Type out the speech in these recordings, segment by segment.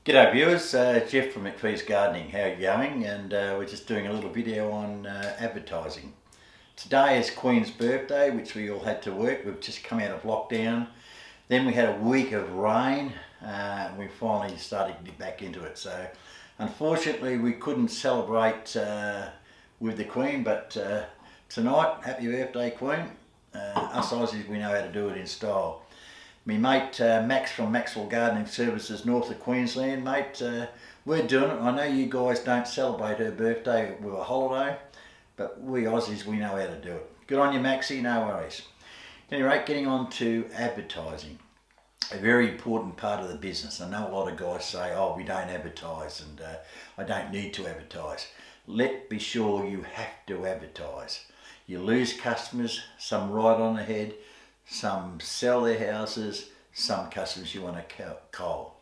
G'day viewers, Jeff from McPhee's Gardening. How are you going? And we're just doing a little video on advertising. Today is Queen's birthday, which we all had to work. We've just come out of lockdown. Then we had a week of rain and we finally started to get back into it. So unfortunately we couldn't celebrate with the Queen, but tonight, happy birthday Queen. Us Aussies, we know how to do it in style. My mate Max from Maxwell Gardening Services north of Queensland, mate, we're doing it. I know you guys don't celebrate her birthday with a holiday, but we Aussies, we know how to do it. Good on you, Maxy, no worries. Anyway, getting on to advertising. A very important part of the business. I know a lot of guys say, oh, we don't advertise and I don't need to advertise. Be sure you have to advertise. You lose customers, some right on the head, some sell their houses, some customers you want to cull.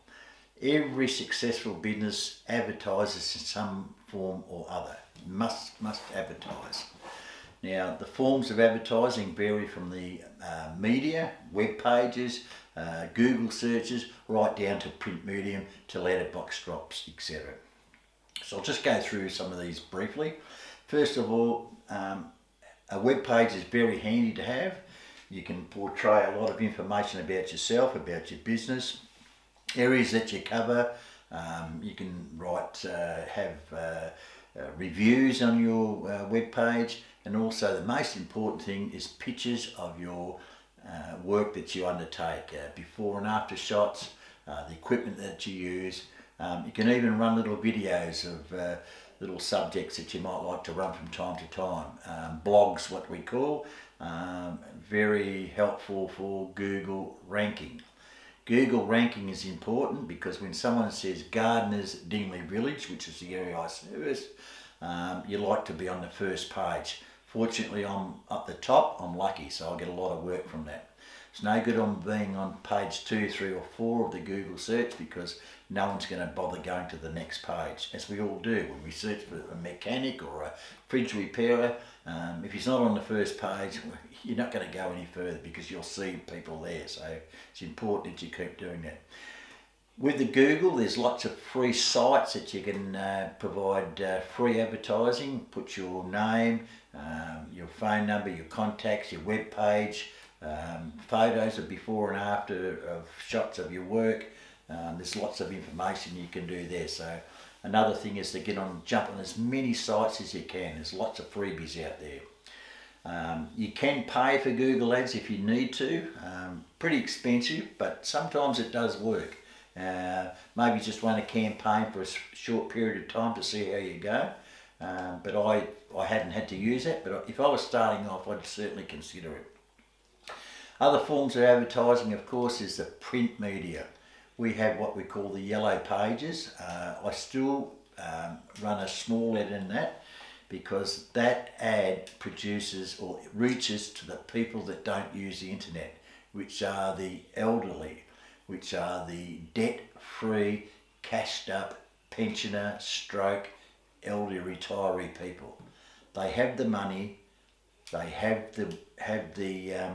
Every successful business advertises in some form or other. Must advertise. Now, the forms of advertising vary from the media, web pages, Google searches, right down to print medium, to letterbox drops, etc. So I'll just go through some of these briefly. First of all, a web page is very handy to have. You can portray a lot of information about yourself, about your business, areas that you cover. You can write, have reviews on your web page, and also the most important thing is pictures of your work that you undertake, before and after shots, the equipment that you use. You can even run little videos of little subjects that you might like to run from time to time. Blogs, what we call. Very helpful for Google ranking. Google ranking is important because when someone says Gardeners Dingley Village, which is the area I service, you like to be on the first page. Fortunately, I'm up the top. I'm lucky, so I get a lot of work from that. It's no good on being on page 2, 3 or 4 of the Google search because no one's going to bother going to the next page, as we all do when we search for a mechanic or a fridge repairer. If he's not on the first page, you're not going to go any further because you'll see people there. So it's important that you keep doing that. With the Google, there's lots of free sites that you can provide free advertising. Put your name, your phone number, your contacts, your web page, photos of before and after of shots of your work. There's lots of information you can do there. So another thing is to jump on as many sites as you can. There's lots of freebies out there. You can pay for Google Ads if you need to. Pretty expensive, but sometimes it does work. Maybe just run a campaign for a short period of time to see how you go. But I hadn't had to use it, but if I was starting off, I'd certainly consider it. Other forms of advertising, of course, is the print media. We have what we call the yellow pages. I still run a small ad in that because that ad produces or reaches to the people that don't use the internet, which are the elderly, which are the debt-free, cashed-up pensioner, stroke, elderly retiree people. They have the money, they have the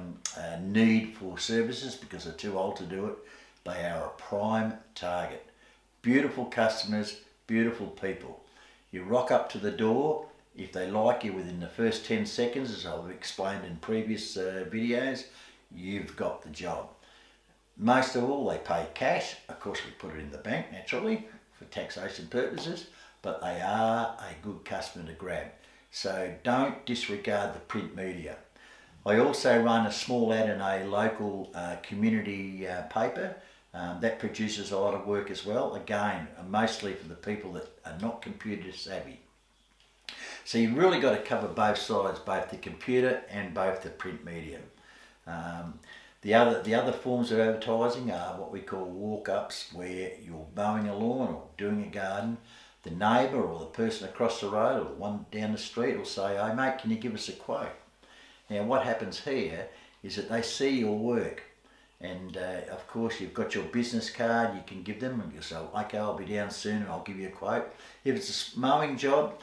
need for services because they're too old to do it. They are a prime target. Beautiful customers, beautiful people. You rock up to the door. If they like you within the first 10 seconds, as I've explained in previous videos, you've got the job. Most of all, they pay cash. Of course, we put it in the bank, naturally, for taxation purposes, but they are a good customer to grab. So don't disregard the print media. I also run a small ad in a local community paper. That produces a lot of work as well, again, mostly for the people that are not computer savvy. So you've really got to cover both sides, both the computer and both the print media. The other forms of advertising are what we call walk-ups, where you're mowing a lawn or doing a garden. The neighbour or the person across the road or the one down the street will say, "Hey mate, can you give us a quote?" Now what happens here is that they see your work. And of course you've got your business card, you can give them and you'll say, "Okay, I'll be down soon and I'll give you a quote." If it's a mowing job,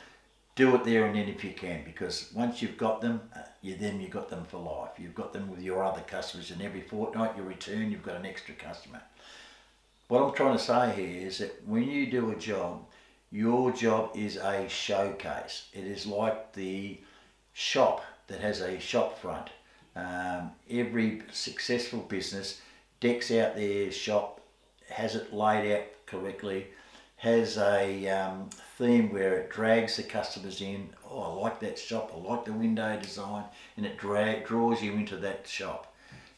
do it there and then if you can, because once you've got them, you've got them for life. You've got them with your other customers, and every fortnight you return, you've got an extra customer. what I'm trying to say here is that when you do a job, your job is a showcase. It is like the shop that has a shop front. Every successful business decks out their shop, has it laid out correctly, has a theme where it drags the customers in. Oh, I like that shop, I like the window design, and it draws you into that shop.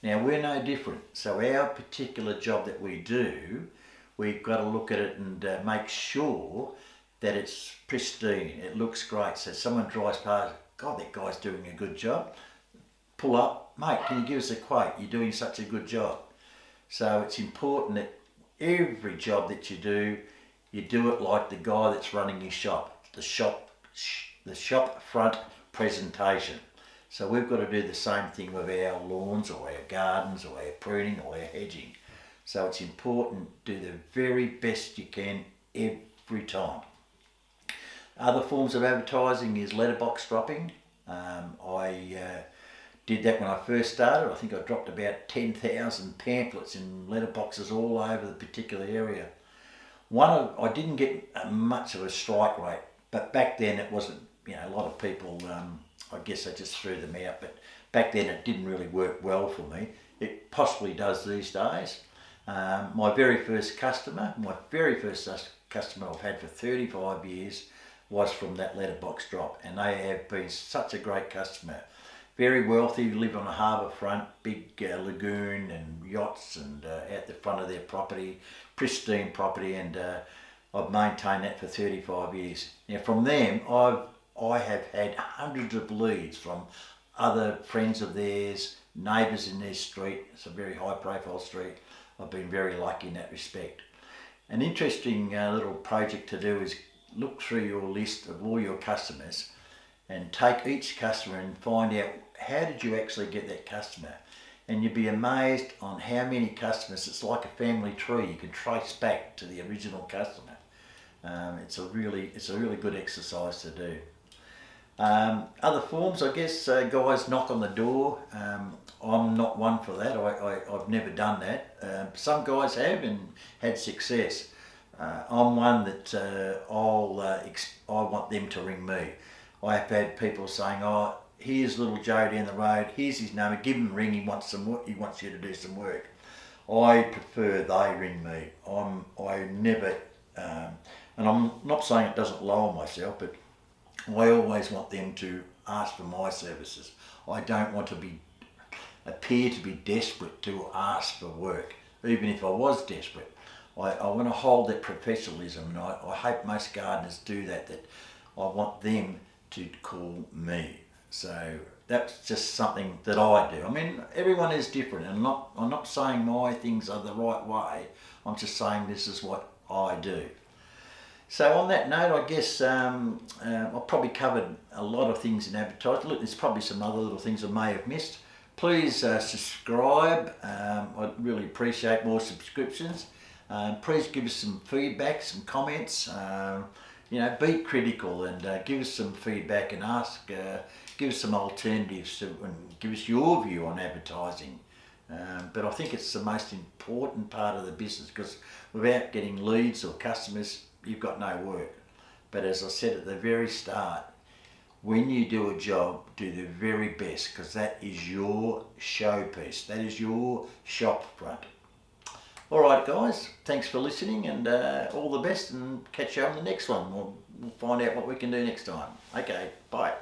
Now, we're no different. So our particular job that we do, we've got to look at it and make sure that it's pristine, it looks great. So someone drives past, God, that guy's doing a good job. Pull up, mate, can you give us a quote? You're doing such a good job. So it's important that every job that you do it like the guy that's running his shop, the shop front presentation. So we've got to do the same thing with our lawns or our gardens or our pruning or our hedging. So it's important to do the very best you can every time. Other forms of advertising is letterbox dropping. I did that when I first started. I think I dropped about 10,000 pamphlets in letterboxes all over the particular area. I didn't get much of a strike rate, but back then it wasn't, a lot of people, I guess I just threw them out, but back then it didn't really work well for me. It possibly does these days. My very first customer I've had for 35 years was from that letterbox drop, and they have been such a great customer. Very wealthy, live on a harbour front, big lagoon and yachts, and out the front of their property, pristine property, and I've maintained that for 35 years. Now from them, I have had hundreds of leads from other friends of theirs, neighbours in their street. It's a very high profile street. I've been very lucky in that respect. An interesting little project to do is look through your list of all your customers and take each customer and find out how did you actually get that customer. And you'd be amazed on how many customers, it's like a family tree, you can trace back to the original customer. It's a really good exercise to do. Other forms, I guess, guys knock on the door. I'm not one for that. I've never done that. Some guys have and had success. I'm one that I want them to ring me. I have had people saying, oh, here's little Joe down the road, here's his number, give him a ring, he wants you to do some work. I prefer they ring me. I never, and I'm not saying it doesn't lower myself, but I always want them to ask for my services. I don't want to appear to be desperate to ask for work, even if I was desperate. I want to hold that professionalism, and I hope most gardeners do that I want them to call me. So that's just something that I do. I mean, everyone is different, and I'm not saying my things are the right way. I'm just saying this is what I do. So on that note, I guess I've probably covered a lot of things in advertising. Look, there's probably some other little things I may have missed. Please subscribe. I'd really appreciate more subscriptions. Please give us some feedback, some comments. Be critical and give us some feedback and give us some alternatives and give us your view on advertising. But I think it's the most important part of the business, because without getting leads or customers, you've got no work. But as I said at the very start, when you do a job, do the very best, because that is your showpiece. That is your shop front. All right, guys, thanks for listening, and all the best, and catch you on the next one. We'll find out what we can do next time. Okay, bye.